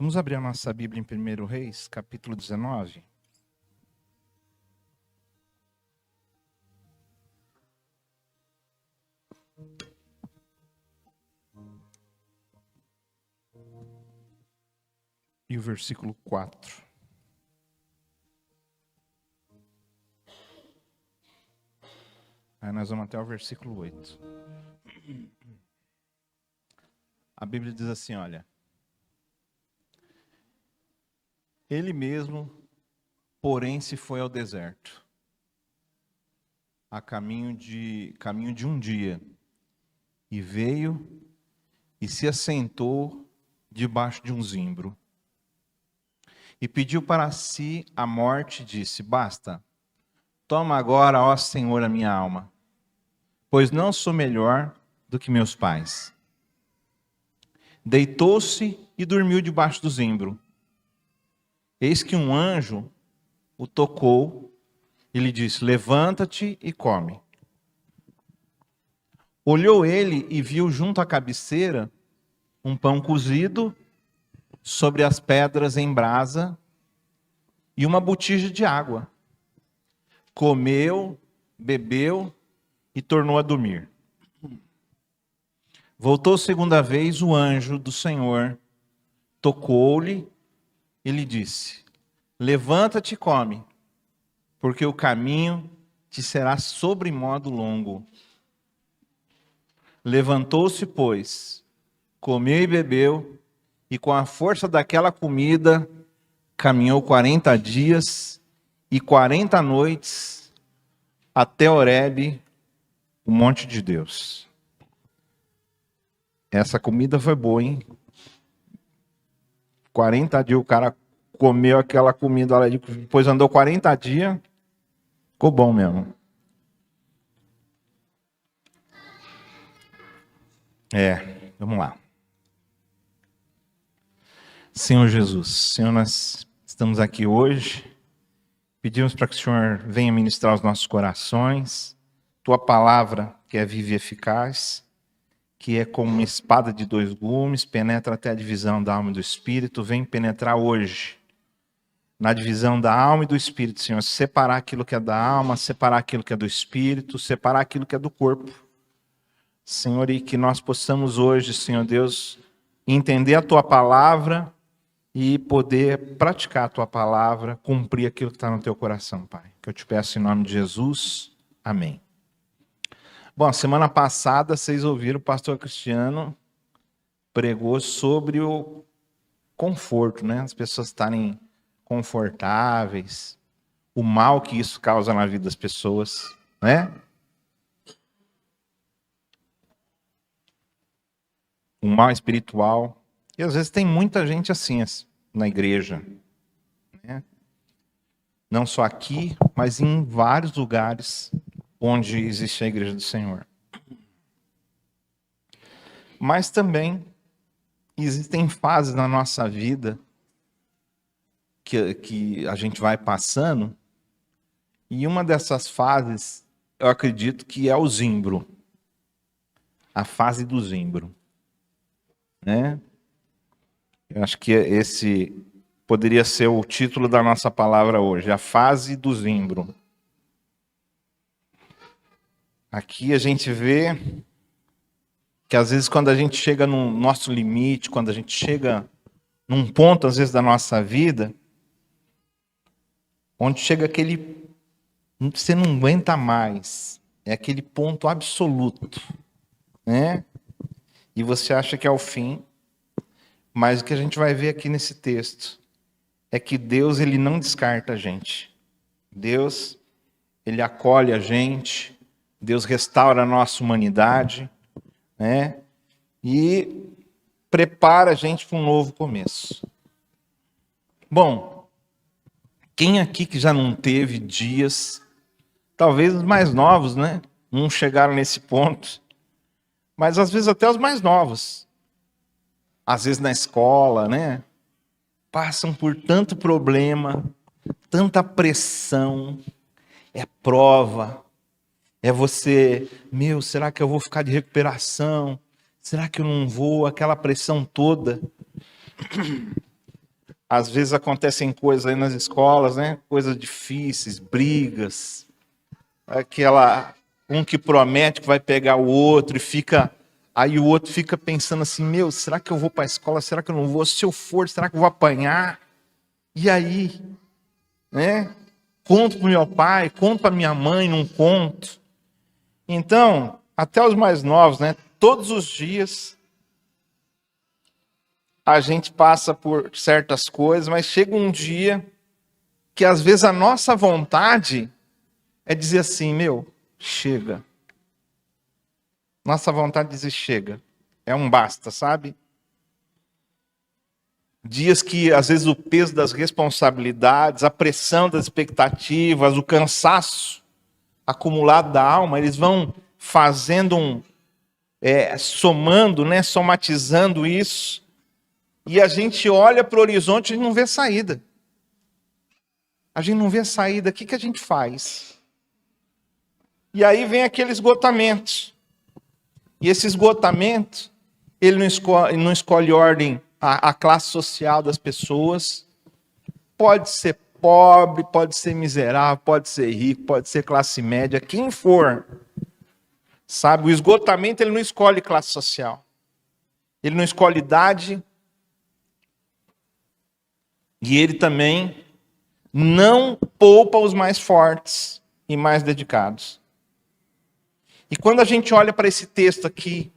Vamos abrir a nossa Bíblia em 1 Reis, capítulo 19. E o versículo 4. Aí nós vamos até o versículo 8. A Bíblia diz assim, olha. Ele mesmo, porém, se foi ao deserto, a caminho de um dia, e veio e se assentou debaixo de um zimbro. E pediu para si a morte, e disse: basta, toma agora, ó Senhor, a minha alma, pois não sou melhor do que meus pais. Deitou-se e dormiu debaixo do zimbro. Eis que um anjo o tocou e lhe disse: levanta-te e come. Olhou ele e viu junto à cabeceira um pão cozido sobre as pedras em brasa e uma botija de água. Comeu, bebeu e tornou a dormir. Voltou segunda vez o anjo do Senhor, tocou-lhe e lhe disse: levanta-te e come, porque o caminho te será sobremodo longo. Levantou-se, pois, comeu e bebeu, e com a força daquela comida, caminhou 40 dias e 40 noites até Horebe, o monte de Deus. Essa comida foi boa, hein? 40 dias o cara comeu aquela comida lá, depois andou 40 dias, ficou bom mesmo. Vamos lá. Senhor Jesus, Senhor, nós estamos aqui hoje, pedimos para que o Senhor venha ministrar os nossos corações, Tua palavra que é viva e eficaz, que é como uma espada de 2 gumes, penetra até a divisão da alma e do espírito, vem penetrar hoje na divisão da alma e do espírito, Senhor, separar aquilo que é da alma, separar aquilo que é do espírito, separar aquilo que é do corpo. Senhor, e que nós possamos hoje, Senhor Deus, entender a Tua palavra e poder praticar a Tua palavra, cumprir aquilo que está no Teu coração, Pai. Que eu te peço em nome de Jesus. Amém. Bom, semana passada vocês ouviram o pastor Cristiano pregou sobre o conforto, né? As pessoas estarem confortáveis, o mal que isso causa na vida das pessoas, né? O mal espiritual. E às vezes tem muita gente assim na igreja, né? Não só aqui, mas em vários lugares onde existe a igreja do Senhor. Mas também existem fases na nossa vida que a gente vai passando, e uma dessas fases, eu acredito que é o zimbro. A fase do zimbro, né? Eu acho que esse poderia ser o título da nossa palavra hoje, a fase do zimbro. Aqui a gente vê que às vezes quando a gente chega no nosso limite, quando a gente chega num ponto às vezes da nossa vida, onde chega aquele, você não aguenta mais, é aquele ponto absoluto, né? E você acha que é o fim, mas o que a gente vai ver aqui nesse texto é que Deus, ele não descarta a gente. Deus, ele acolhe a gente, Deus restaura a nossa humanidade, né? E prepara a gente para um novo começo. Bom, quem aqui que já não teve dias, talvez os mais novos, né? Não chegaram nesse ponto, mas às vezes até os mais novos, às vezes na escola, né? Passam por tanto problema, tanta pressão, é prova, é você, será que eu vou ficar de recuperação? Será que eu não vou? Aquela pressão toda. Às vezes acontecem coisas aí nas escolas, né? Coisas difíceis, brigas. Um que promete que vai pegar o outro e fica... Aí o outro fica pensando assim, meu, será que eu vou para a escola? Será que eu não vou? Se eu for, será que eu vou apanhar? E aí, né? Conto para o meu pai, conto para minha mãe, não conto. Então, até os mais novos, né? Todos os dias a gente passa por certas coisas, mas chega um dia que às vezes a nossa vontade é dizer assim, meu, chega. Nossa vontade de dizer chega. É um basta, sabe? Dias que, às vezes, o peso das responsabilidades, a pressão das expectativas, o cansaço acumulado da alma, eles vão fazendo somando, né, somatizando isso, e a gente olha para o horizonte e não vê saída. A gente não vê saída, o que a gente faz? E aí vem aquele esgotamento. E esse esgotamento, ele não escolhe ordem, a classe social das pessoas. Pode ser pobre, pode ser miserável, pode ser rico, pode ser classe média, quem for. Sabe, o esgotamento ele não escolhe classe social. Ele não escolhe idade. E ele também não poupa os mais fortes e mais dedicados. E quando a gente olha para esse texto aqui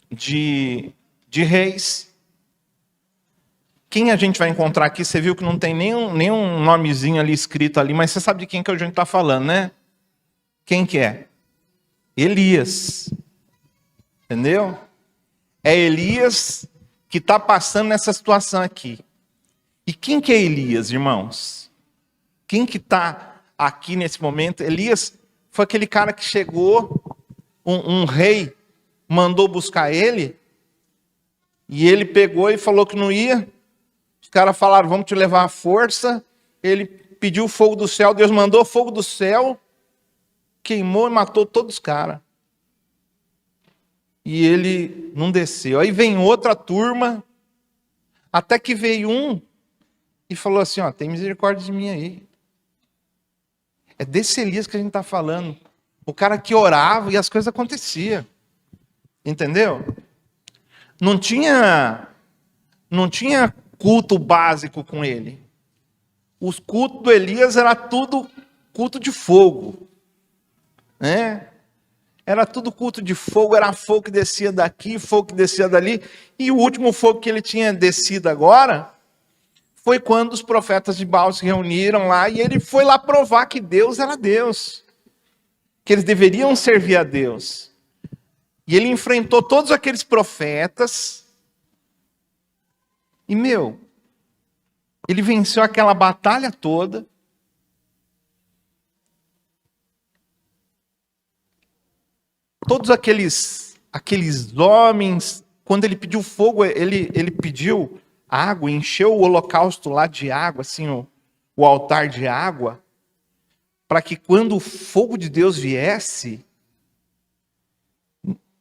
de Reis, quem a gente vai encontrar aqui? Você viu que não tem nenhum nomezinho ali escrito ali, mas você sabe de quem que a gente está falando, né? Quem que é? Elias. Entendeu? É Elias que está passando nessa situação aqui. E quem que é Elias, irmãos? Quem que está aqui nesse momento? Elias foi aquele cara que chegou, um rei mandou buscar ele, e ele pegou e falou que não ia. Os caras falaram, vamos te levar à força. Ele pediu fogo do céu, Deus mandou fogo do céu, queimou e matou todos os caras. E ele não desceu. Aí vem outra turma, até que veio um e falou assim, ó, tem misericórdia de mim aí. É desse Elias que a gente está falando. O cara que orava e as coisas aconteciam. Entendeu? Não tinha culto básico com ele. Os cultos do Elias era tudo culto de fogo. Né? Era tudo culto de fogo, era fogo que descia daqui, fogo que descia dali. E o último fogo que ele tinha descido agora foi quando os profetas de Baal se reuniram lá e ele foi lá provar que Deus era Deus. Que eles deveriam servir a Deus. E ele enfrentou todos aqueles profetas. E, ele venceu aquela batalha toda. Todos aqueles homens, quando ele pediu fogo, ele pediu água, encheu o holocausto lá de água, assim, o altar de água, para que quando o fogo de Deus viesse,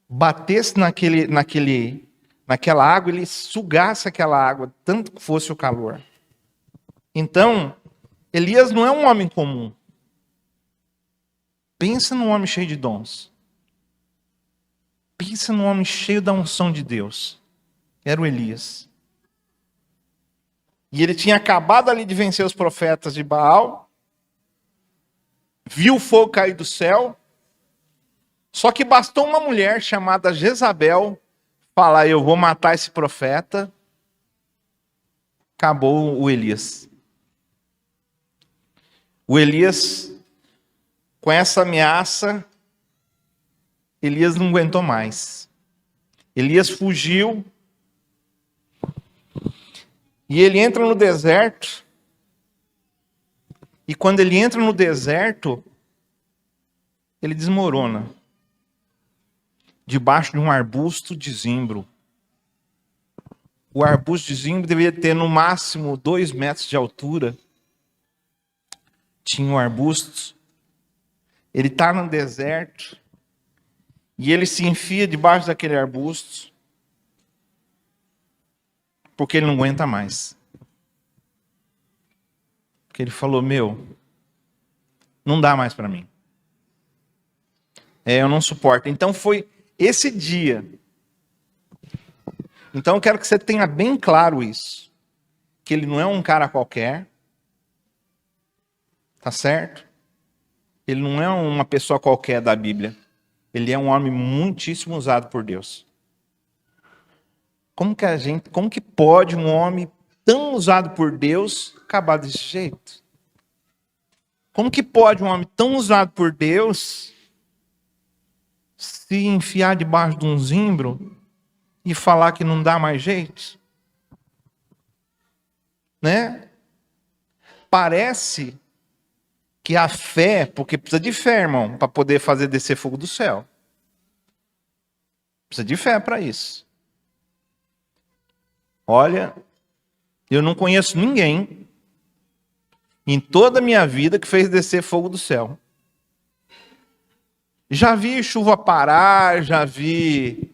batesse naquela água, ele sugasse aquela água, tanto que fosse o calor. Então, Elias não é um homem comum. Pensa num homem cheio de dons. Pensa num homem cheio da unção de Deus. Era o Elias. E ele tinha acabado ali de vencer os profetas de Baal. Viu o fogo cair do céu. Só que bastou uma mulher chamada Jezabel falar, eu vou matar esse profeta. Acabou o Elias. O Elias, com essa ameaça, Elias não aguentou mais. Elias fugiu. E ele entra no deserto. E quando ele entra no deserto, ele desmorona. Debaixo de um arbusto de zimbro. O arbusto de zimbro deveria ter no máximo 2 metros de altura. Tinha um arbusto. Ele está no deserto. E ele se enfia debaixo daquele arbusto. Porque ele não aguenta mais. que ele falou, não dá mais para mim. Eu não suporto. Então foi esse dia. Então eu quero que você tenha bem claro isso. Que ele não é um cara qualquer. Tá certo? Ele não é uma pessoa qualquer da Bíblia. Ele é um homem muitíssimo usado por Deus. Como que pode um homem tão usado por Deus acabar desse jeito? Como que pode um homem tão usado por Deus se enfiar debaixo de um zimbro e falar que não dá mais jeito? Né? Parece que a fé, porque precisa de fé, irmão, para poder fazer descer fogo do céu. Precisa de fé para isso. Olha, eu não conheço ninguém em toda a minha vida que fez descer fogo do céu. Já vi chuva parar, já vi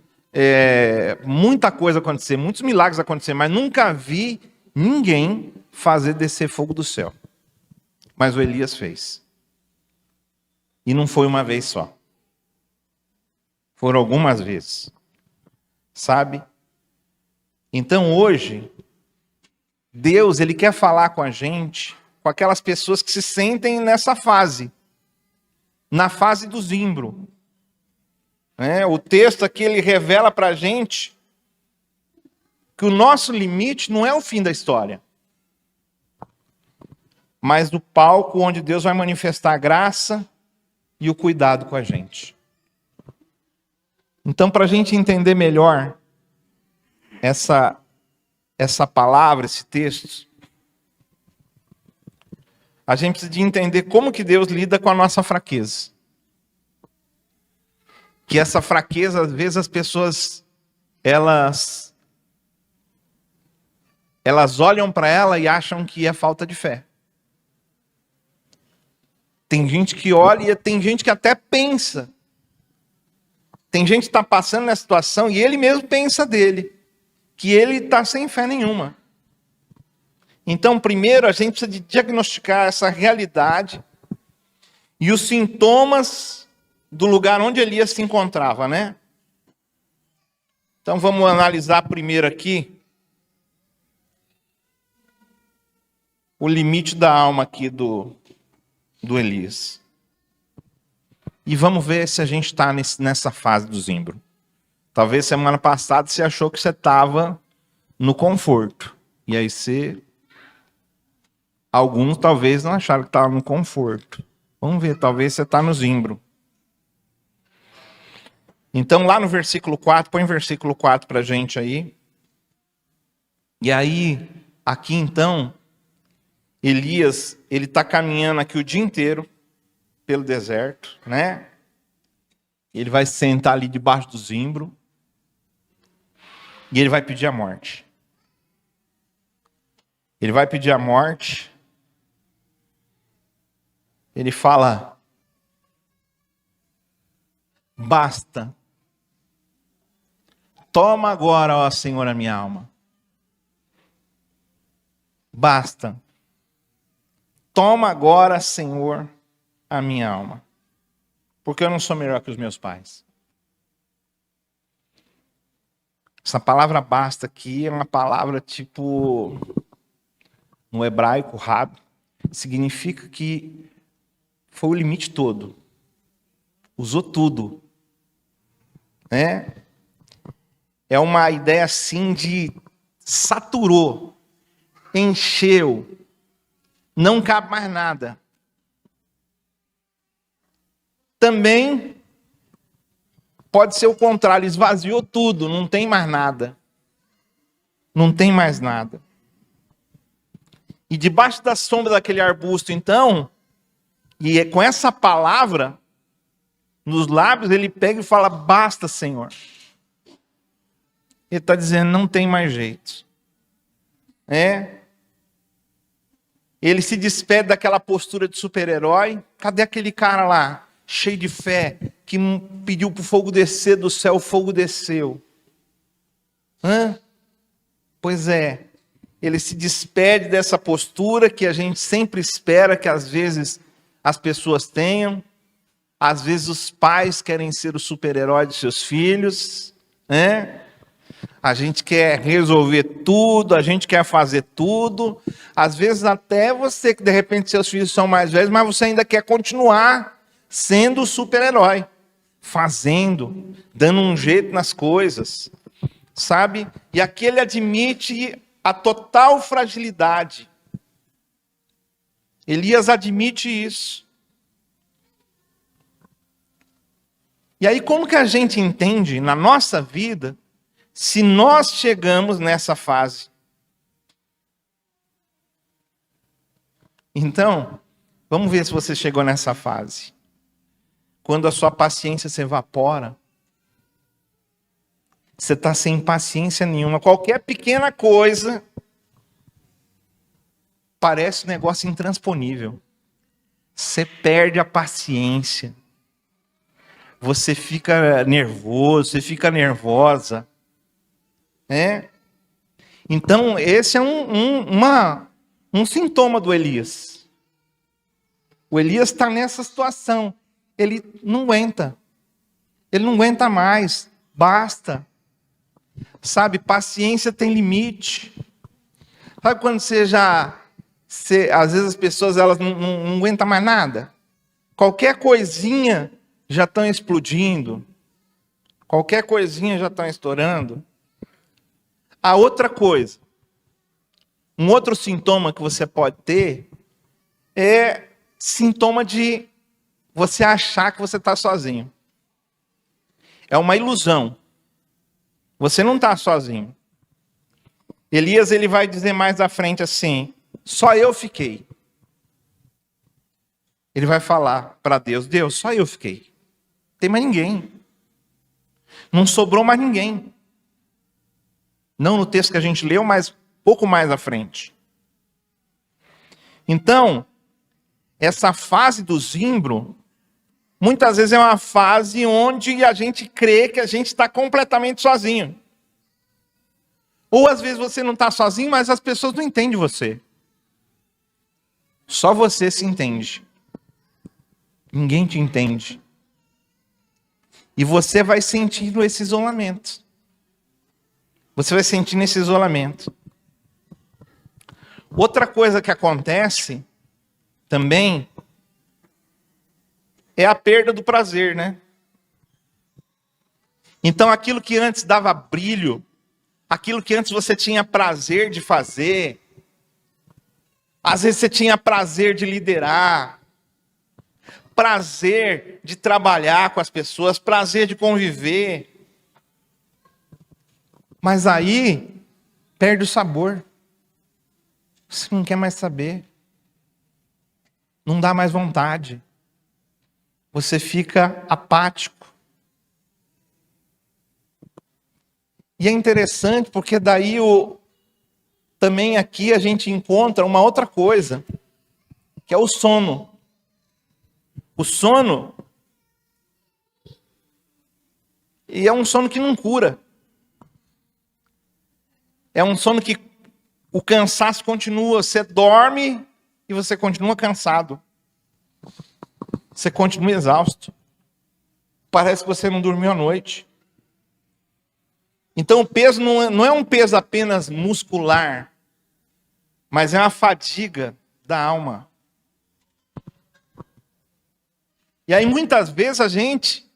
muita coisa acontecer, muitos milagres acontecer, mas nunca vi ninguém fazer descer fogo do céu. Mas o Elias fez. E não foi uma vez só. Foram algumas vezes. Sabe? Então hoje, Deus, Ele quer falar com a gente, com aquelas pessoas que se sentem nessa fase. Na fase do zimbro. O texto aqui, ele revela para a gente que o nosso limite não é o fim da história. Mas do palco onde Deus vai manifestar a graça e o cuidado com a gente. Então, para a gente entender melhor essa palavra, esse texto, a gente precisa de entender como que Deus lida com a nossa fraqueza. Que essa fraqueza, às vezes, as pessoas, elas olham para ela e acham que é falta de fé. Tem gente que olha e tem gente que até pensa. Tem gente que está passando nessa situação e ele mesmo pensa dele. Que ele está sem fé nenhuma. Então, primeiro, a gente precisa de diagnosticar essa realidade e os sintomas do lugar onde Elias se encontrava, né? Então, vamos analisar primeiro aqui o limite da alma aqui do Elias. E vamos ver se a gente está nessa fase do zimbro. Talvez semana passada você achou que você estava no conforto. E aí alguns talvez não acharam que estavam no conforto. Vamos ver, talvez você está no zimbro. Então lá no versículo 4, põe o versículo 4 para a gente aí. E aí, aqui então, Elias, ele está caminhando aqui o dia inteiro pelo deserto, né? Ele vai sentar ali debaixo do zimbro e ele vai pedir a morte. Ele vai pedir a morte. Ele fala: basta. Toma agora, ó Senhor, a minha alma. Basta. Toma agora, Senhor, a minha alma. Porque eu não sou melhor que os meus pais. Essa palavra basta aqui é uma palavra tipo, no hebraico, rab, significa que foi o limite todo. Usou tudo. Né? É uma ideia assim de saturou, encheu, não cabe mais nada. Também pode ser o contrário, esvaziou tudo, não tem mais nada. Não tem mais nada. E debaixo da sombra daquele arbusto, então, e com essa palavra nos lábios, ele pega e fala: basta, Senhor. Ele está dizendo: não tem mais jeito. Ele se despede daquela postura de super-herói. Cadê aquele cara lá, cheio de fé, que pediu para o fogo descer do céu, o fogo desceu? Pois é. ele se despede dessa postura que a gente sempre espera que às vezes as pessoas tenham. Às vezes os pais querem ser o super-herói de seus filhos, né? A gente quer resolver tudo, a gente quer fazer tudo. Às vezes até você, que de repente seus filhos são mais velhos, mas você ainda quer continuar sendo o super-herói. Fazendo, dando um jeito nas coisas, sabe? E aqui ele admite a total fragilidade. Elias admite isso. E aí, como que a gente entende na nossa vida se nós chegamos nessa fase? Então, vamos ver se você chegou nessa fase. Quando a sua paciência se evapora, você está sem paciência nenhuma. Qualquer pequena coisa parece um negócio intransponível. Você perde a paciência. Você fica nervoso, você fica nervosa. Então, esse é um sintoma do Elias. O Elias está nessa situação. Ele não aguenta. Ele não aguenta mais. Basta. Sabe, paciência tem limite. Sabe quando às vezes as pessoas elas não aguentam mais nada? Qualquer coisinha já estão explodindo. Qualquer coisinha já estão estourando. A outra coisa, um outro sintoma que você pode ter é sintoma de você achar que você está sozinho. É uma ilusão. Você não está sozinho. Elias ele vai dizer mais à frente assim: só eu fiquei. Ele vai falar para Deus: Deus, só eu fiquei. Não tem mais ninguém. Não sobrou mais ninguém. Não no texto que a gente leu, mas pouco mais à frente. Então, essa fase do zimbro, muitas vezes é uma fase onde a gente crê que a gente está completamente sozinho. Ou às vezes você não está sozinho, mas as pessoas não entendem você. Só você se entende. Ninguém te entende. E você vai sentindo esse isolamento. Você vai sentindo esse isolamento. Outra coisa que acontece também é a perda do prazer, né? Então aquilo que antes dava brilho, aquilo que antes você tinha prazer de fazer, às vezes você tinha prazer de liderar, prazer de trabalhar com as pessoas, prazer de conviver. Mas aí, perde o sabor. Você não quer mais saber. Não dá mais vontade. Você fica apático. E é interessante porque daí também aqui a gente encontra uma outra coisa, que é o sono. O sono, e é um sono que não cura. É um sono que o cansaço continua. Você dorme e você continua cansado. Você continua exausto. Parece que você não dormiu à noite. Então o peso não é um peso apenas muscular, mas é uma fadiga da alma. E aí muitas vezes a gente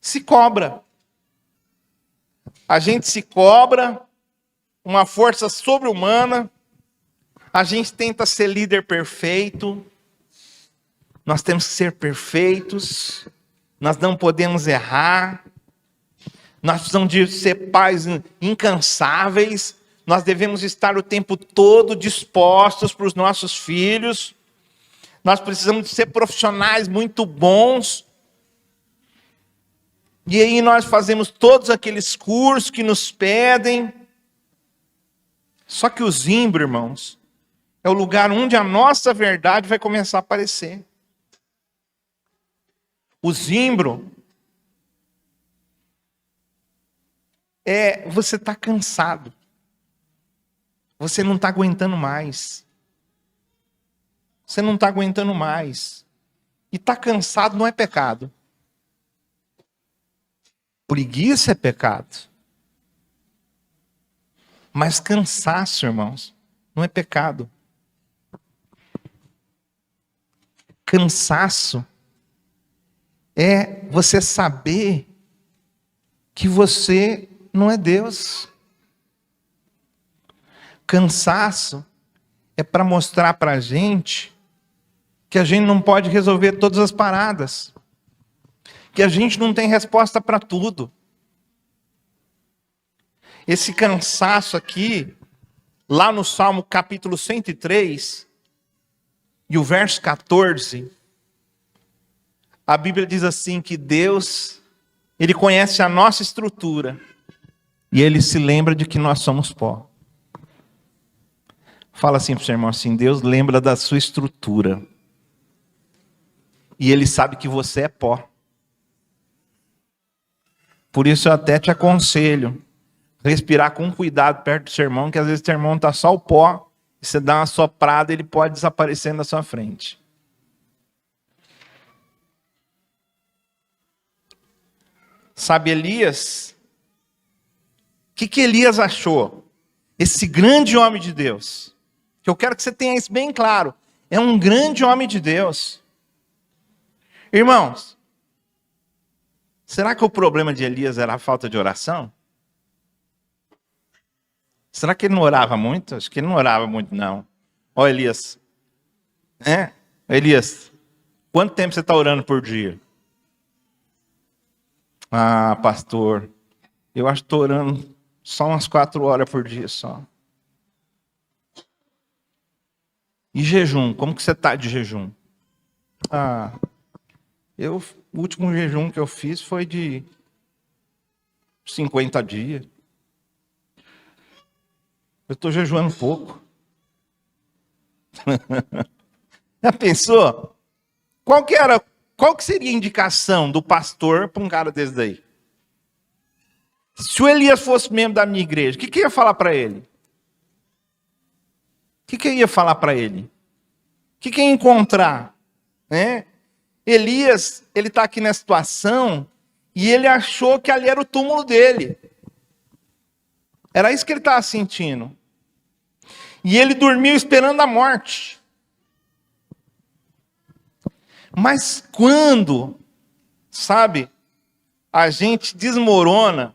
se cobra. A gente se cobra uma força sobre-humana. A gente tenta ser líder perfeito. Nós temos que ser perfeitos. Nós não podemos errar. Nós precisamos de ser pais incansáveis. Nós devemos estar o tempo todo dispostos para os nossos filhos. Nós precisamos de ser profissionais muito bons. E aí nós fazemos todos aqueles cursos que nos pedem. Só que o zimbro, irmãos, é o lugar onde a nossa verdade vai começar a aparecer. O zimbro é você estar cansado. Você não está aguentando mais. Você não está aguentando mais. E está cansado não é pecado. Preguiça é pecado. Mas cansaço, irmãos, não é pecado. Cansaço é você saber que você não é Deus. Cansaço é para mostrar para a gente que a gente não pode resolver todas as paradas, que a gente não tem resposta para tudo. Esse cansaço aqui, lá no Salmo capítulo 103, e o verso 14, a Bíblia diz assim que Deus, Ele conhece a nossa estrutura, e Ele se lembra de que nós somos pó. Fala assim para o seu irmão assim, Deus lembra da sua estrutura. E Ele sabe que você é pó. Por isso eu até te aconselho, respirar com cuidado perto do seu irmão, que às vezes o seu irmão está só o pó, e você dá uma soprada, ele pode desaparecer na sua frente. Sabe Elias? O que Elias achou? Esse grande homem de Deus, que eu quero que você tenha isso bem claro, é um grande homem de Deus. Irmãos, será que o problema de Elias era a falta de oração? Será que ele não orava muito? Acho que ele não orava muito, não. Ó, Elias. Elias, quanto tempo você está orando por dia? Ah, pastor, eu acho que estou orando só umas 4 horas por dia só. E jejum? Como que você está de jejum? O último jejum que eu fiz foi de 50 dias. Eu estou jejuando pouco. Já pensou? Qual que seria a indicação do pastor para um cara desse daí? Se o Elias fosse membro da minha igreja, o que eu ia falar para ele? O que eu ia falar para ele? O que eu ia encontrar? Elias, ele está aqui nessa situação e ele achou que ali era o túmulo dele. Era isso que ele estava sentindo. E ele dormiu esperando a morte. Mas quando, sabe, a gente desmorona,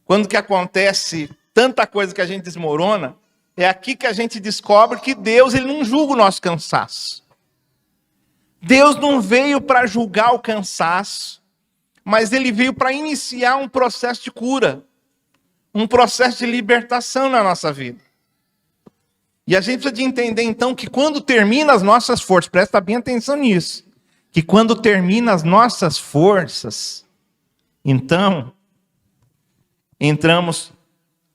quando que acontece tanta coisa que a gente desmorona, é aqui que a gente descobre que Deus, Ele não julga o nosso cansaço. Deus não veio para julgar o cansaço, mas Ele veio para iniciar um processo de cura, um processo de libertação na nossa vida. E a gente precisa de entender então que quando termina as nossas forças, presta bem atenção nisso, que quando termina as nossas forças, então,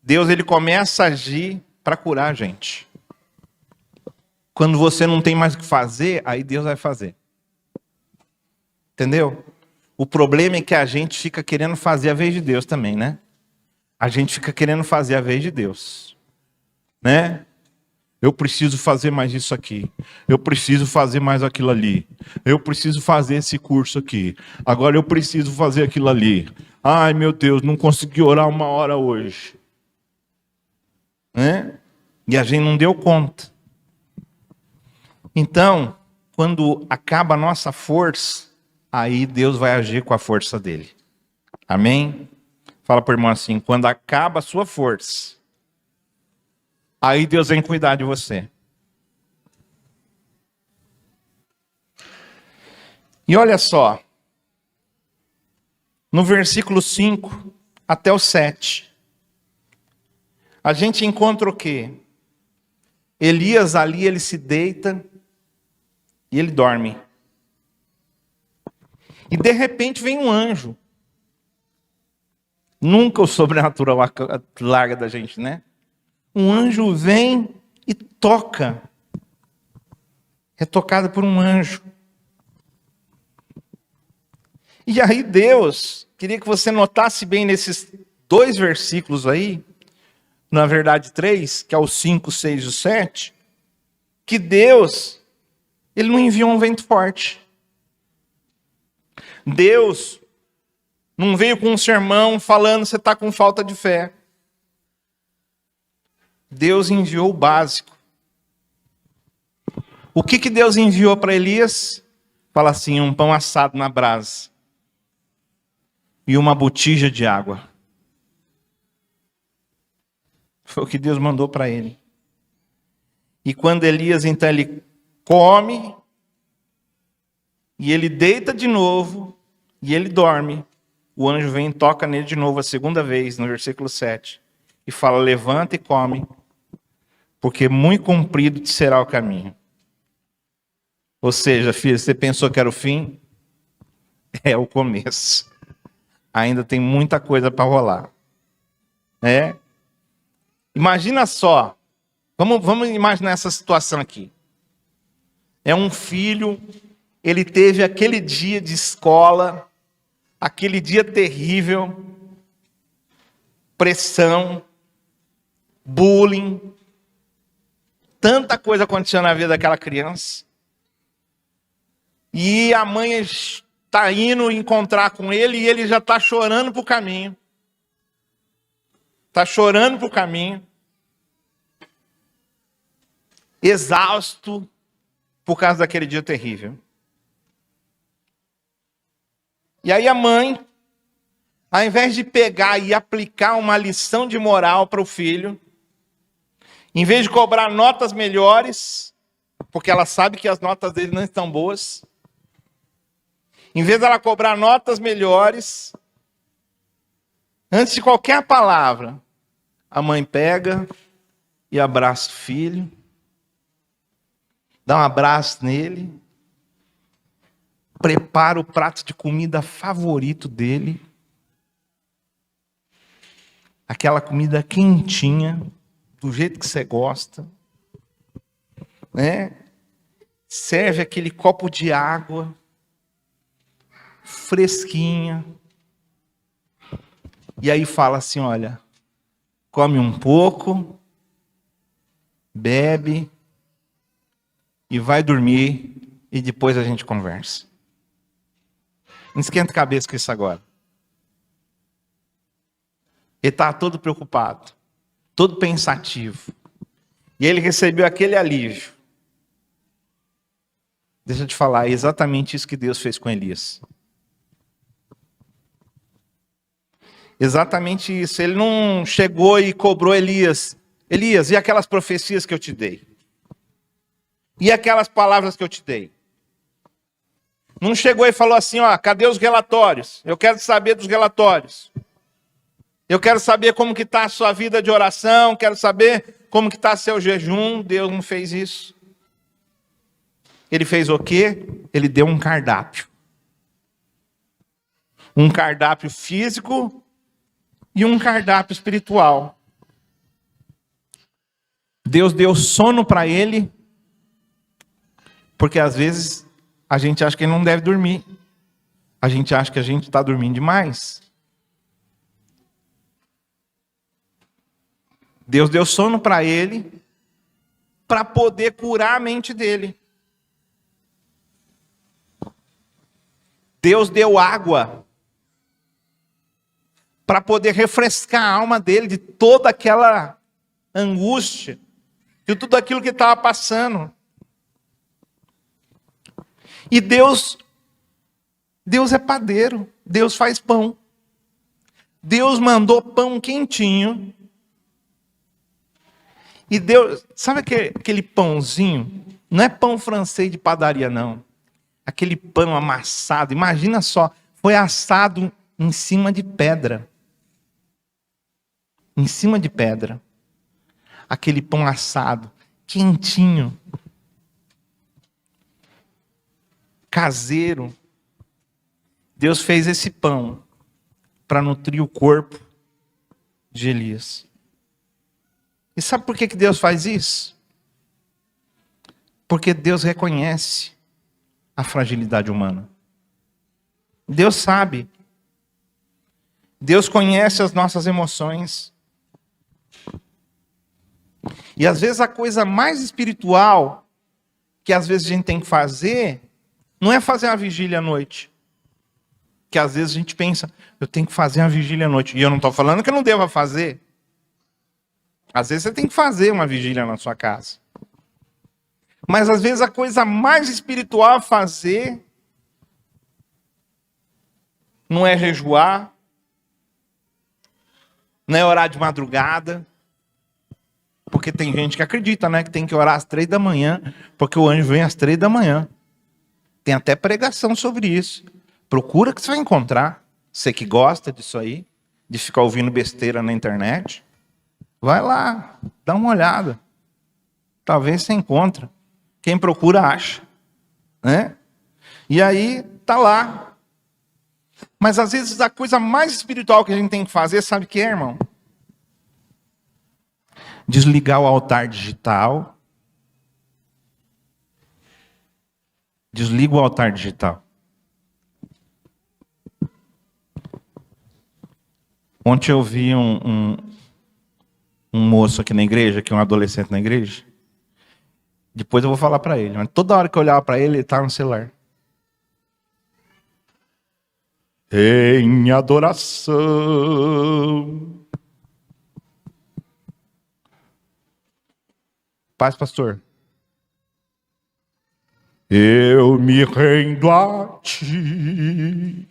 Deus ele começa a agir para curar a gente. Quando você não tem mais o que fazer, aí Deus vai fazer. Entendeu? O problema é que a gente fica querendo fazer a vez de Deus também, né? A gente fica querendo fazer a vez de Deus, né? Eu preciso fazer mais isso aqui. Eu preciso fazer mais aquilo ali. Eu preciso fazer esse curso aqui. Agora eu preciso fazer aquilo ali. Ai, meu Deus, não consegui orar 1 hora hoje. E a gente não deu conta. Então, quando acaba a nossa força, aí Deus vai agir com a força dele. Amém? Fala para o irmão assim, quando acaba a sua força, aí Deus vem cuidar de você. E olha só, no versículo 5 até o 7, a gente encontra o quê? Elias ali, ele se deita e ele dorme. E de repente vem um anjo. Nunca o sobrenatural larga da gente, né? Um anjo vem e toca. É tocado por um anjo. E aí Deus, queria que você notasse bem nesses 2 versículos aí, na verdade 3, que é o 5, 6 e o 7, que Deus, ele não enviou um vento forte. Deus não veio com um sermão falando você está com falta de fé. Deus enviou o básico. O que Deus enviou para Elias? Fala assim, um pão assado na brasa e uma botija de água. Foi o que Deus mandou para ele. E quando Elias, então, ele come, e ele deita de novo, e ele dorme, o anjo vem e toca nele de novo a segunda vez, no versículo 7, e fala, levanta e come, porque muito comprido te será o caminho. Ou seja, filho, você pensou que era o fim? É o começo. Ainda tem muita coisa para rolar. Né? Imagina só. Vamos imaginar essa situação aqui. É um filho, ele teve aquele dia de escola, aquele dia terrível, pressão, bullying, tanta coisa aconteceu na vida daquela criança. E a mãe está indo encontrar com ele e ele já está chorando para o caminho. Está chorando para o caminho. Exausto por causa daquele dia terrível. E aí a mãe, ao invés de pegar e aplicar uma lição de moral para o filho, em vez de cobrar notas melhores, porque ela sabe que as notas dele não estão boas, em vez dela cobrar notas melhores, antes de qualquer palavra, a mãe pega e abraça o filho, dá um abraço nele, prepara o prato de comida favorito dele, aquela comida quentinha, do jeito que você gosta, né? Serve aquele copo de água, fresquinha, e aí fala assim, olha, come um pouco, bebe, e vai dormir, e depois a gente conversa. Não esquenta a cabeça com isso agora. Ele estava todo preocupado, todo pensativo. E ele recebeu aquele alívio. Deixa eu te falar, é exatamente isso que Deus fez com Elias. Exatamente isso. Ele não chegou e cobrou Elias. Elias, e aquelas profecias que eu te dei? E aquelas palavras que eu te dei? Não chegou e falou assim, ó, cadê os relatórios? Eu quero saber dos relatórios. Eu quero saber como que está a sua vida de oração, quero saber como que está seu jejum. Deus não fez isso. Ele fez o quê? Ele deu um cardápio. Um cardápio físico e um cardápio espiritual. Deus deu sono para ele, porque às vezes a gente acha que ele não deve dormir. A gente acha que a gente está dormindo demais. Deus deu sono para ele, para poder curar a mente dele. Deus deu água para poder refrescar a alma dele de toda aquela angústia, de tudo aquilo que estava passando. E Deus é padeiro, Deus faz pão. Deus mandou pão quentinho. E Deus, sabe aquele pãozinho? Não é pão francês de padaria, não. Aquele pão amassado, imagina só, foi assado em cima de pedra. Em cima de pedra. Aquele pão assado, quentinho. Caseiro. Deus fez esse pão para nutrir o corpo de Elias. E sabe por que Deus faz isso? Porque Deus reconhece a fragilidade humana. Deus sabe. Deus conhece as nossas emoções. E às vezes a coisa mais espiritual que às vezes a gente tem que fazer não é fazer uma vigília à noite. Que às vezes a gente pensa, eu tenho que fazer uma vigília à noite. E eu não estou falando que eu não deva fazer. Às vezes você tem que fazer uma vigília na sua casa. Mas às vezes a coisa mais espiritual a fazer não é jejuar, não é orar de madrugada, porque tem gente que acredita, né, que tem que orar às 3 da manhã, porque o anjo vem às 3 da manhã. Tem até pregação sobre isso. Procura que você vai encontrar. Você que gosta disso aí, de ficar ouvindo besteira na internet, vai lá, dá uma olhada. Talvez você encontre. Quem procura acha, né? E aí tá lá. Mas às vezes a coisa mais espiritual que a gente tem que fazer, sabe o que é, irmão? Desligar o altar digital. Desliga o altar digital. Ontem eu vi um moço aqui na igreja, aqui um adolescente na igreja. Depois eu vou falar para ele. Mas toda hora que eu olhava para ele, ele estava no celular. Em adoração. Paz, pastor. Eu me rendo a ti.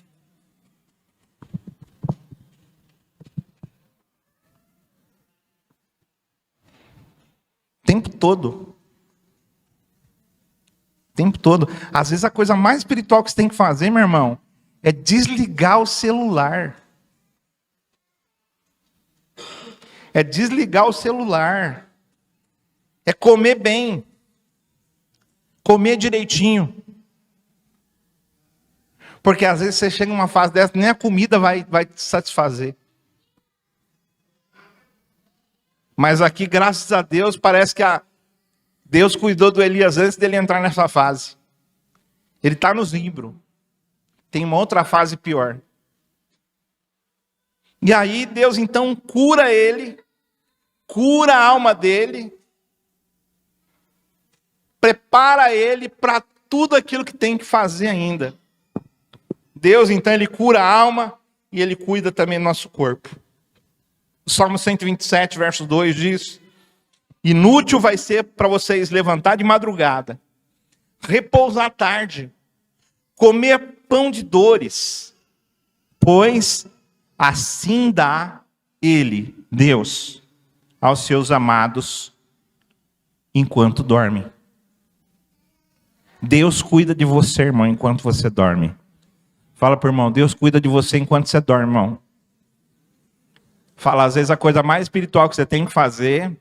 Tempo todo. Tempo todo. Às vezes a coisa mais espiritual que você tem que fazer, meu irmão, é desligar o celular. É desligar o celular. É comer bem. Comer direitinho. Porque às vezes você chega numa fase dessa, nem a comida vai te satisfazer. Mas aqui, graças a Deus, parece que Deus cuidou do Elias antes dele entrar nessa fase. Ele está nos livros. Tem uma outra fase pior. E aí Deus então cura ele, cura a alma dele, prepara ele para tudo aquilo que tem que fazer ainda. Deus então ele cura a alma e ele cuida também do nosso corpo. O Salmo 127, verso 2 diz: inútil vai ser para vocês levantar de madrugada, repousar à tarde, comer pão de dores, pois assim dá ele, Deus, aos seus amados enquanto dorme. Deus cuida de você, irmão, enquanto você dorme. Fala para o irmão, Deus cuida de você enquanto você dorme, irmão. Fala, às vezes a coisa mais espiritual que você tem que fazer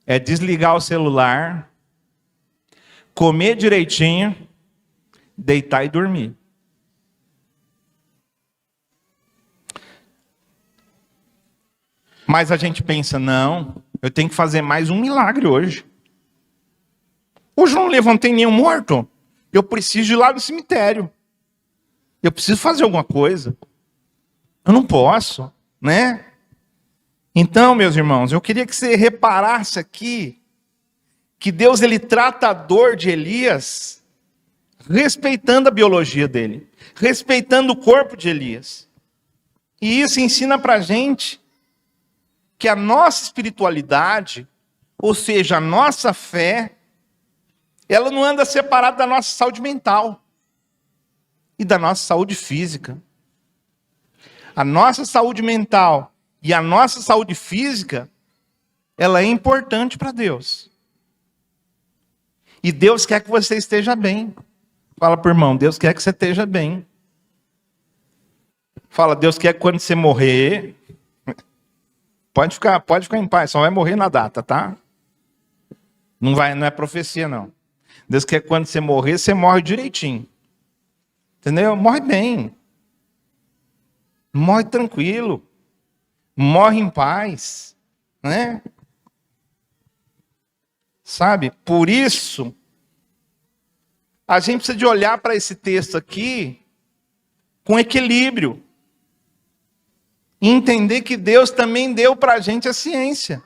é desligar o celular, comer direitinho, deitar e dormir. Mas a gente pensa, não, eu tenho que fazer mais um milagre hoje. Hoje eu não levantei nenhum morto. Eu preciso ir lá no cemitério. Eu preciso fazer alguma coisa. Eu não posso, né? Então, meus irmãos, eu queria que você reparasse aqui que Deus ele trata a dor de Elias respeitando a biologia dele, respeitando o corpo de Elias. E isso ensina pra gente que a nossa espiritualidade, ou seja, a nossa fé, ela não anda separada da nossa saúde mental e da nossa saúde física. A nossa saúde mental e a nossa saúde física, ela é importante para Deus. E Deus quer que você esteja bem. Fala para o irmão, Deus quer que você esteja bem. Fala, Deus quer que quando você morrer, pode ficar em paz, só vai morrer na data, tá? Não é profecia, não. Deus quer que quando você morrer, você morre direitinho. Entendeu? Morre bem. Morre tranquilo. Morre em paz. Né? Sabe? Por isso, a gente precisa de olhar para esse texto aqui com equilíbrio. E entender que Deus também deu para a gente a ciência.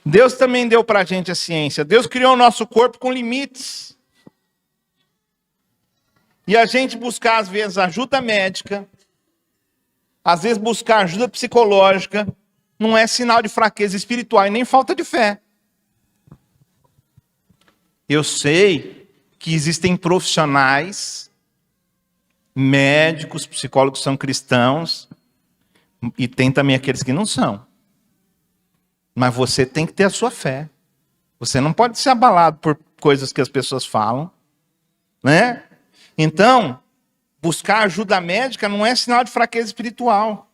Deus também deu para a gente a ciência. Deus criou o nosso corpo com limites. E a gente buscar, às vezes, ajuda médica, às vezes buscar ajuda psicológica, não é sinal de fraqueza espiritual e nem falta de fé. Eu sei que existem profissionais, médicos, psicólogos que são cristãos, e tem também aqueles que não são. Mas você tem que ter a sua fé. Você não pode ser abalado por coisas que as pessoas falam, né? Então, buscar ajuda médica não é sinal de fraqueza espiritual.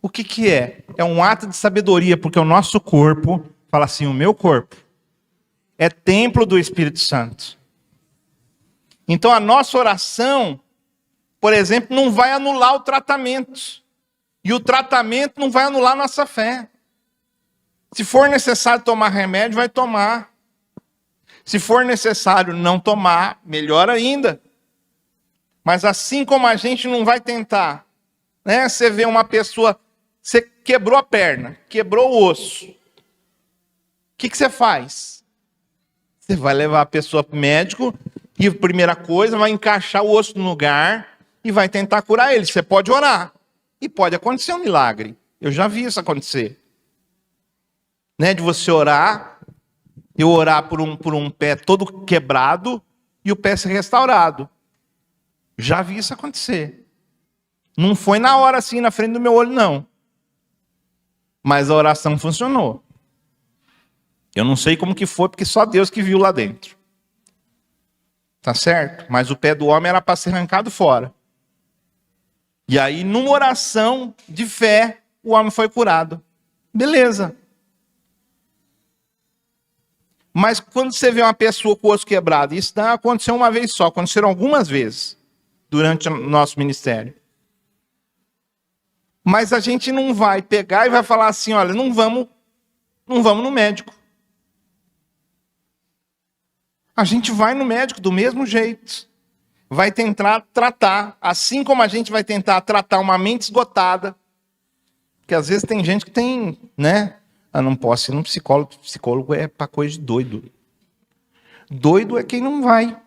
O que que é? É um ato de sabedoria, porque o nosso corpo, fala assim, o meu corpo, é templo do Espírito Santo. Então a nossa oração, por exemplo, não vai anular o tratamento. E o tratamento não vai anular a nossa fé. Se for necessário tomar remédio, vai tomar. Se for necessário não tomar, melhor ainda. Mas assim como a gente não vai tentar, né? Você vê uma pessoa, você quebrou a perna, quebrou o osso. O que você faz? Você vai levar a pessoa para o médico e a primeira coisa, vai encaixar o osso no lugar e vai tentar curar ele. Você pode orar e pode acontecer um milagre. Eu já vi isso acontecer. Né? De você orar, eu orar por um pé todo quebrado e o pé ser restaurado. Já vi isso acontecer. Não foi na hora assim, na frente do meu olho, não. Mas a oração funcionou. Eu não sei como que foi, porque só Deus que viu lá dentro. Tá certo? Mas o pé do homem era para ser arrancado fora. E aí, numa oração de fé, o homem foi curado. Beleza. Mas quando você vê uma pessoa com o osso quebrado, isso não aconteceu uma vez só, aconteceram algumas vezes durante o nosso ministério. Mas a gente não vai pegar e vai falar assim, olha, não vamos no médico. A gente vai no médico do mesmo jeito. Vai tentar tratar, assim como a gente vai tentar tratar uma mente esgotada. Porque às vezes tem gente que tem, né? Eu não posso ir num psicólogo. Psicólogo é para coisa de doido. Doido é quem não vai.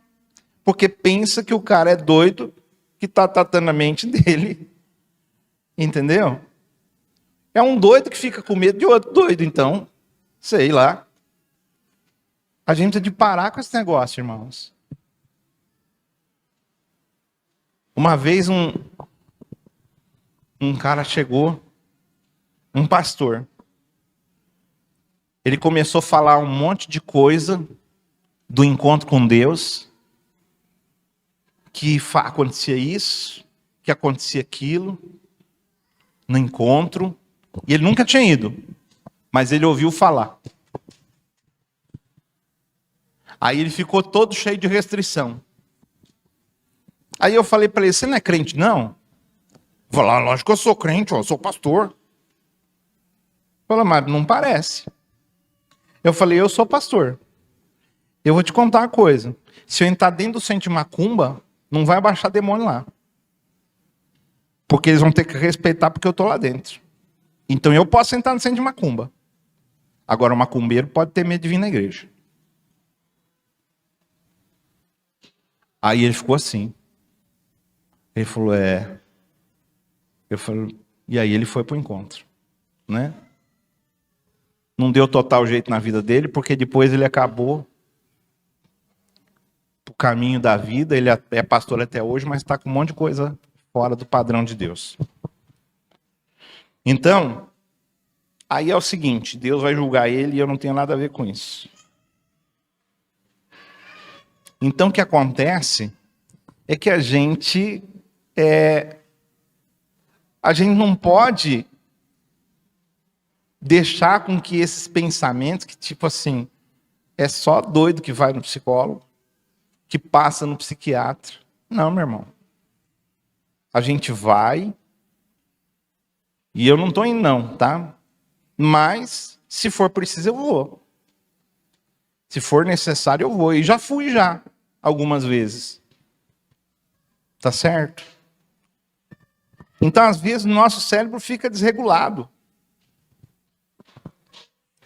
Porque pensa que o cara é doido, que está tratando a mente dele. Entendeu? É um doido que fica com medo de outro doido, então, sei lá. A gente tem de parar com esse negócio, irmãos. Uma vez um cara chegou, um pastor. Ele começou a falar um monte de coisa do encontro com Deus, que acontecia isso, que acontecia aquilo, no encontro. E ele nunca tinha ido, mas ele ouviu falar. Aí ele ficou todo cheio de restrição. Aí eu falei para ele, você não é crente, não? Vou lá, lógico que eu sou crente, eu sou pastor. Falei, mas não parece. Eu falei, eu sou pastor. Eu vou te contar uma coisa. Se eu entrar dentro do centro de macumba, não vai baixar demônio lá. Porque eles vão ter que respeitar porque eu estou lá dentro. Então eu posso entrar no centro de macumba. Agora o macumbeiro pode ter medo de vir na igreja. Aí ele ficou assim. Ele falou, Eu falei, e aí ele foi para o encontro, né? Não deu total jeito na vida dele, porque depois ele acabou o caminho da vida. Ele é pastor até hoje, mas está com um monte de coisa fora do padrão de Deus. Então, aí é o seguinte, Deus vai julgar ele e eu não tenho nada a ver com isso. Então o que acontece é que a gente não pode deixar com que esses pensamentos, que tipo assim, é só doido que vai no psicólogo, que passa no psiquiatra. Não, meu irmão. A gente vai, e eu não estou indo não, tá? Mas, se for preciso, eu vou. Se for necessário, eu vou. E já fui algumas vezes. Tá certo? Então, às vezes, o nosso cérebro fica desregulado.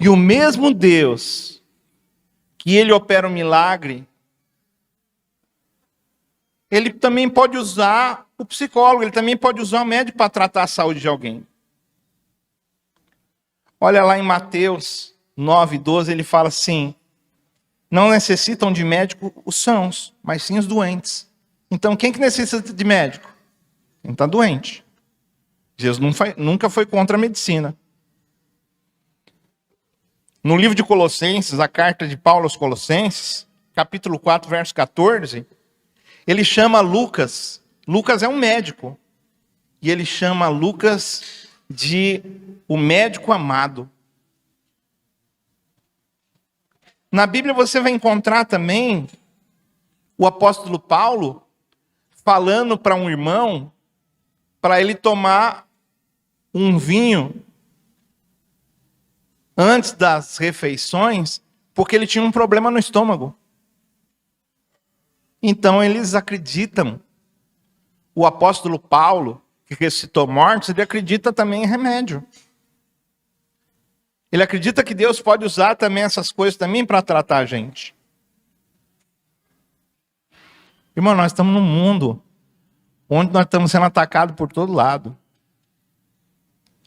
E o mesmo Deus que ele opera um milagre, ele também pode usar o psicólogo, ele também pode usar o médico para tratar a saúde de alguém. Olha lá em Mateus 9:12, ele fala assim: não necessitam de médico os sãos, mas sim os doentes. Então, quem que necessita de médico? Quem está doente. Jesus nunca foi contra a medicina. No livro de Colossenses, a carta de Paulo aos Colossenses, capítulo 4, verso 14, ele chama Lucas é um médico, e ele chama Lucas de o médico amado. Na Bíblia você vai encontrar também o apóstolo Paulo falando para um irmão, para ele tomar um vinho antes das refeições, porque ele tinha um problema no estômago. Então eles acreditam, o apóstolo Paulo, que ressuscitou mortos, ele acredita também em remédio. Ele acredita que Deus pode usar também essas coisas também para tratar a gente. Irmão, nós estamos num mundo onde nós estamos sendo atacados por todo lado.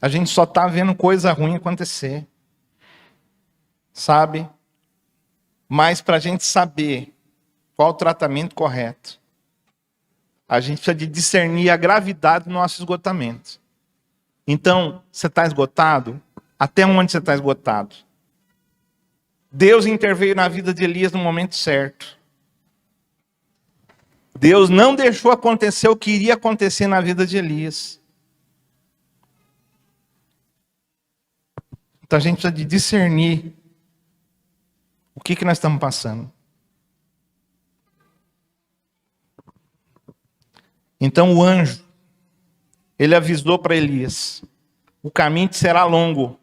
A gente só está vendo coisa ruim acontecer. Sabe? Mas para a gente saber qual o tratamento correto, a gente precisa de discernir a gravidade do nosso esgotamento. Então, você está esgotado? Até onde você está esgotado? Deus interveio na vida de Elias no momento certo. Deus não deixou acontecer o que iria acontecer na vida de Elias. Então a gente precisa de discernir o que nós estamos passando. Então o anjo, ele avisou para Elias: o caminho será longo,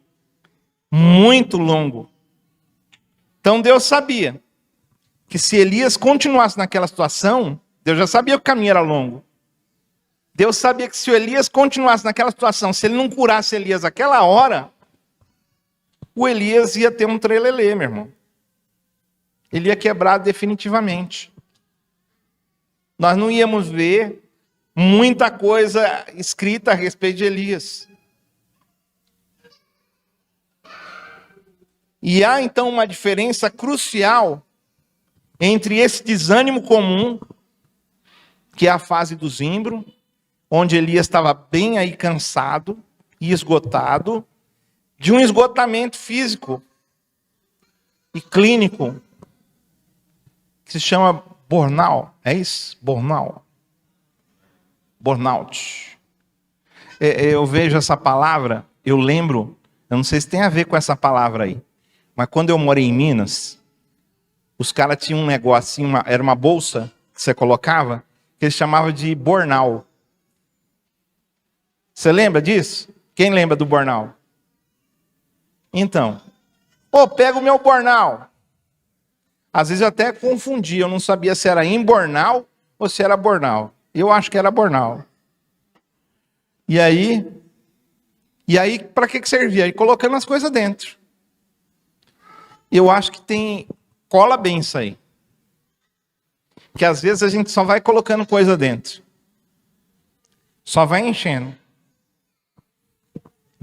muito longo. Então Deus sabia que se Elias continuasse naquela situação, Deus já sabia que o caminho era longo. Deus sabia que se o Elias continuasse naquela situação, se ele não curasse Elias naquela hora, o Elias ia ter um trelelê, meu irmão. Ele ia quebrar definitivamente. Nós não íamos ver muita coisa escrita a respeito de Elias. E há então uma diferença crucial entre esse desânimo comum, que é a fase do zimbro, onde Elias estava bem aí cansado e esgotado, de um esgotamento físico e clínico, que se chama burnout. É isso? Burnout. Eu vejo essa palavra, eu lembro, eu não sei se tem a ver com essa palavra aí, mas quando eu morei em Minas, os caras tinham um negócio, era uma bolsa que você colocava, que eles chamavam de burnout. Você lembra disso? Quem lembra do burnout? Então, pega o meu burnout. Às vezes eu até confundia, eu não sabia se era em burnout ou se era burnout. Eu acho que era burnout. E aí para que servia? Aí colocando as coisas dentro. Eu acho que cola bem isso aí. Que às vezes a gente só vai colocando coisa dentro. Só vai enchendo.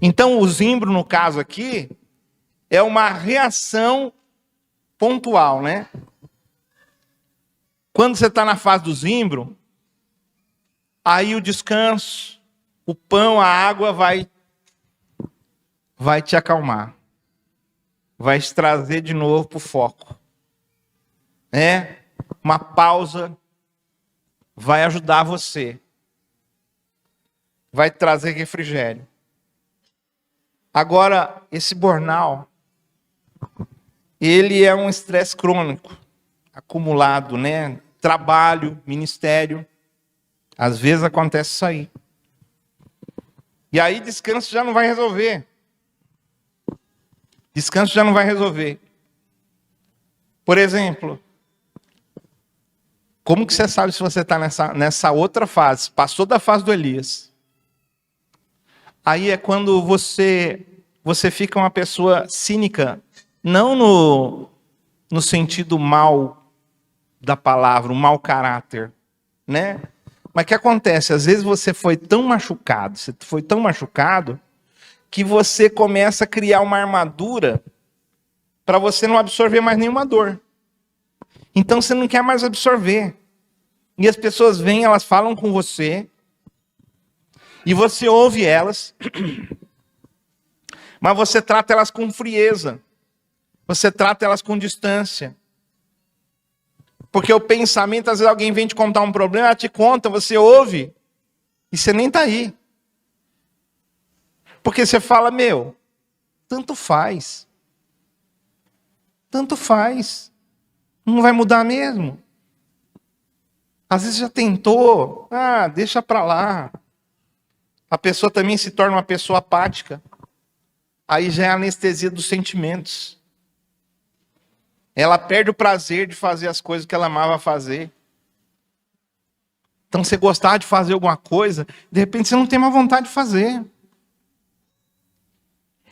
Então o zimbro, no caso aqui, é uma reação pontual, né? Quando você está na fase do zimbro, aí o descanso, o pão, a água vai te acalmar. Vai te trazer de novo para o foco. Uma pausa vai ajudar você. Vai trazer refrigério. Agora, esse burnout, ele é um estresse crônico, acumulado, né? Trabalho, ministério. Às vezes acontece isso aí. E aí descanso já não vai resolver. Descanso já não vai resolver. Por exemplo, como que você sabe se você está nessa outra fase? Passou da fase do Elias. Aí é quando você você fica uma pessoa cínica, não no sentido mal da palavra, um mau caráter, né? Mas o que acontece? Às vezes você foi tão machucado, que você começa a criar uma armadura para você não absorver mais nenhuma dor. Então você não quer mais absorver. E as pessoas vêm, elas falam com você, e você ouve elas, mas você trata elas com frieza. Você trata elas com distância. Porque o pensamento, às vezes alguém vem te contar um problema, ela te conta, você ouve, e você nem está aí. Porque você fala, tanto faz. Tanto faz. Não vai mudar mesmo. Às vezes já tentou, deixa para lá. A pessoa também se torna uma pessoa apática. Aí já é a anestesia dos sentimentos. Ela perde o prazer de fazer as coisas que ela amava fazer. Então, você gostava de fazer alguma coisa, de repente você não tem mais vontade de fazer.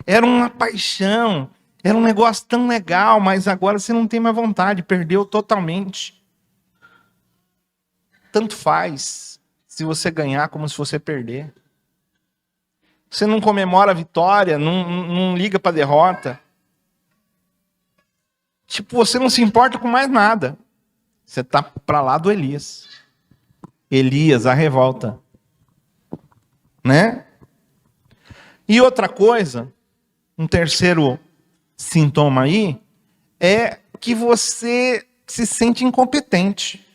Era uma paixão, era um negócio tão legal, mas agora você não tem mais vontade, perdeu totalmente. Tanto faz se você ganhar como se você perder. Você não comemora a vitória, não liga para a derrota. Tipo, você não se importa com mais nada. Você está para lá do Elias. Elias, a revolta. Né? E outra coisa, um terceiro sintoma aí, é que você se sente incompetente.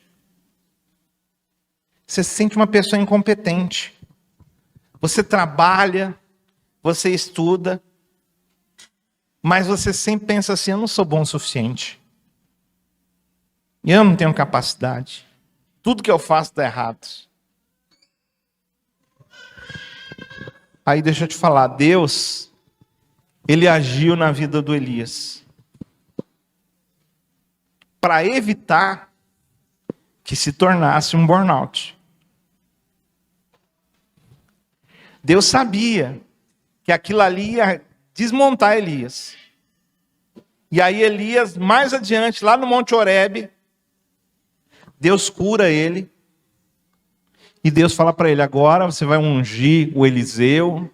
Você se sente uma pessoa incompetente. Você trabalha, você estuda, mas você sempre pensa assim, eu não sou bom o suficiente. Eu não tenho capacidade. Tudo que eu faço está errado. Aí deixa eu te falar, Deus, ele agiu na vida do Elias para evitar que se tornasse um burnout. Deus sabia que aquilo ali ia desmontar Elias. E aí Elias, mais adiante, lá no Monte Horebe, Deus cura ele. E Deus fala para ele, agora você vai ungir o Eliseu.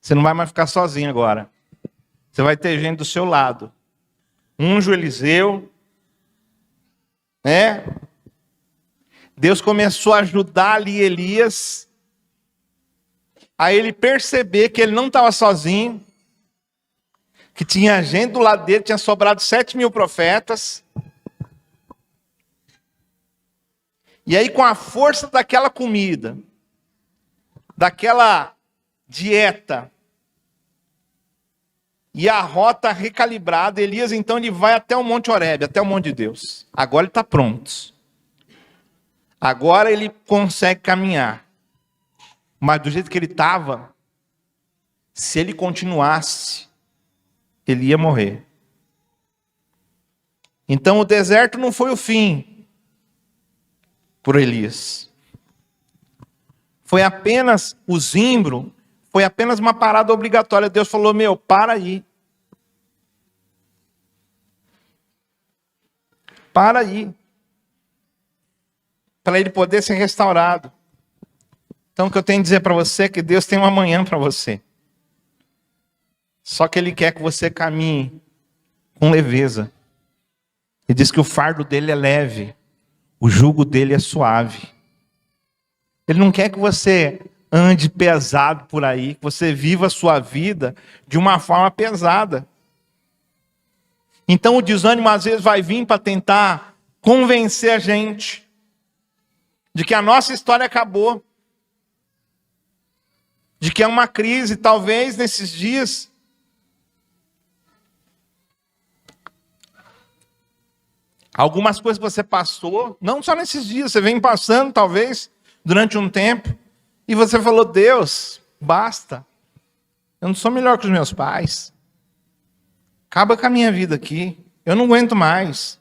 Você não vai mais ficar sozinho agora. Você vai ter gente do seu lado. Unge o Eliseu. Né? Deus começou a ajudar ali Elias a ele perceber que ele não estava sozinho, que tinha gente do lado dele, tinha sobrado 7.000 profetas. E aí, com a força daquela comida, daquela dieta, e a rota recalibrada, Elias, então, ele vai até o Monte Horebe, até o Monte de Deus. Agora ele está pronto. Agora ele consegue caminhar. Mas do jeito que ele estava, se ele continuasse, ele ia morrer. Então o deserto não foi o fim por Elias. Foi apenas o zimbro, foi apenas uma parada obrigatória. Deus falou, para aí. Para aí. Para ele poder ser restaurado. Então o que eu tenho a dizer para você é que Deus tem um amanhã para você. Só que Ele quer que você caminhe com leveza. Ele diz que o fardo dele é leve, o jugo dele é suave. Ele não quer que você ande pesado por aí, que você viva a sua vida de uma forma pesada. Então o desânimo às vezes vai vir para tentar convencer a gente de que a nossa história acabou. De que é uma crise, talvez nesses dias. Algumas coisas que você passou, não só nesses dias, você vem passando talvez durante um tempo, e você falou, Deus, basta. Eu não sou melhor que os meus pais. Acaba com a minha vida aqui. Eu não aguento mais.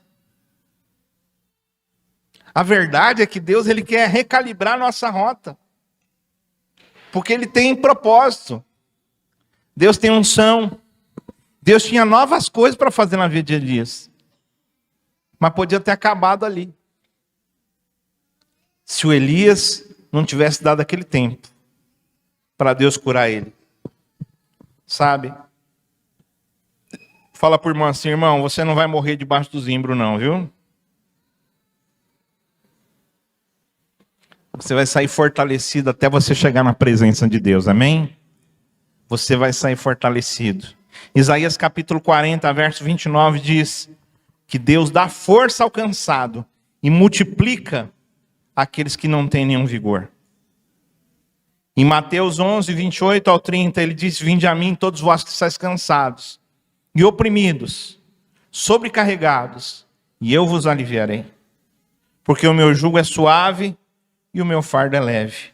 A verdade é que Deus ele quer recalibrar nossa rota. Porque ele tem propósito. Deus tem unção. Deus tinha novas coisas para fazer na vida de Elias. Mas podia ter acabado ali. Se o Elias não tivesse dado aquele tempo para Deus curar ele. Sabe? Fala por irmão assim, irmão, você não vai morrer debaixo do zimbro não, viu? Você vai sair fortalecido até você chegar na presença de Deus, amém? Você vai sair fortalecido. Isaías capítulo 40, verso 29 diz que Deus dá força ao cansado e multiplica aqueles que não têm nenhum vigor. Em Mateus 11, 28 ao 30, ele diz, vinde a mim todos vós que estáis cansados e oprimidos, sobrecarregados, e eu vos aliviarei. Porque o meu jugo é suave e o meu fardo é leve.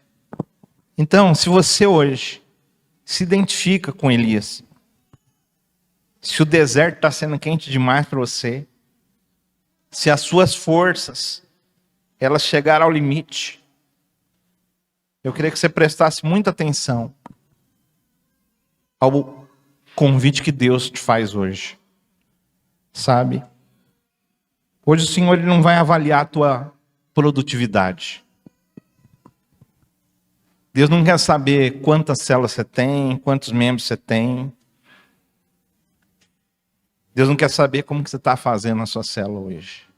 Então, se você hoje se identifica com Elias, se o deserto está sendo quente demais para você, se as suas forças, elas chegaram ao limite, eu queria que você prestasse muita atenção ao convite que Deus te faz hoje. Sabe? Hoje o Senhor ele não vai avaliar a tua produtividade. Deus não quer saber quantas células você tem, quantos membros você tem. Deus não quer saber como que você está fazendo na sua célula hoje.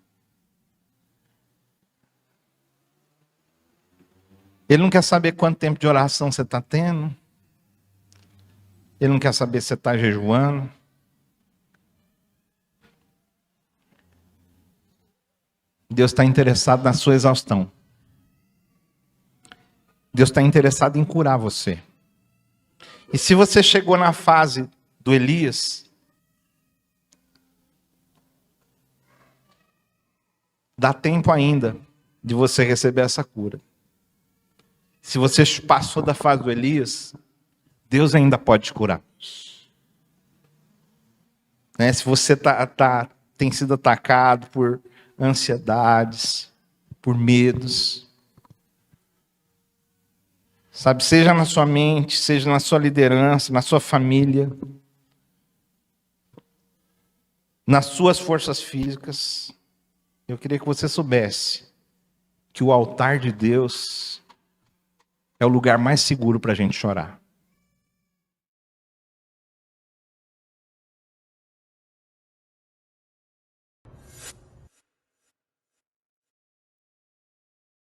Ele não quer saber quanto tempo de oração você está tendo. Ele não quer saber se você está jejuando. Deus está interessado na sua exaustão. Deus está interessado em curar você. E se você chegou na fase do Elias, dá tempo ainda de você receber essa cura. Se você passou da fase do Elias, Deus ainda pode te curar. Né? Se você tem sido atacado por ansiedades, por medos, sabe, seja na sua mente, seja na sua liderança, na sua família, nas suas forças físicas, eu queria que você soubesse que o altar de Deus é o lugar mais seguro para a gente chorar.